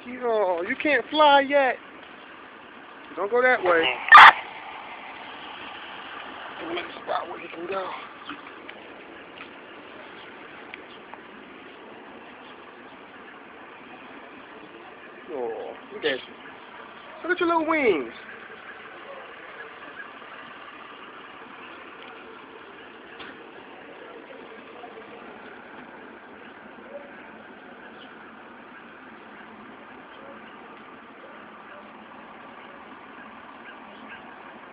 Yo, you can't fly yet. Don't go that way. Give him a spot where he can go. Oh, look at you. Look at your little wings.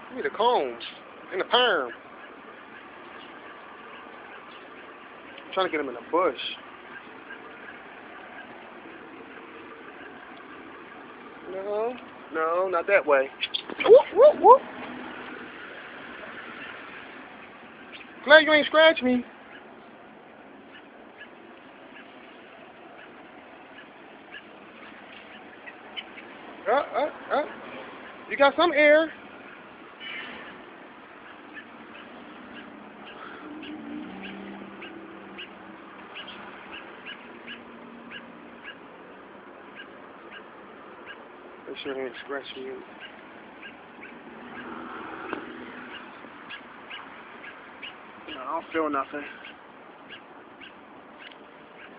Give me the combs and the perm. I'm trying to get him in a bush. No, no, not that way. Whoop, whoop, whoop. Glad you ain't scratch me. You got some air. Make sure he ain't scratching you. No, I don't feel nothing.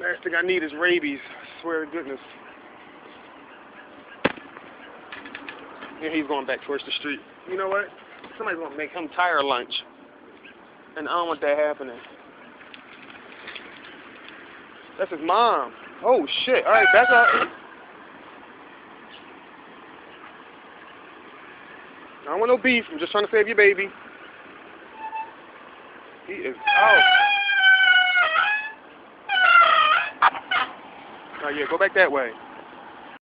Last thing I need is rabies. I swear to goodness. And he's going back towards the street. You know what? Somebody's going to make him tire lunch. And I don't want that happening. That's his mom. Oh, shit. All right, back up. I don't want no beef. I'm just trying to save your baby. He is out. Oh, yeah, go back that way.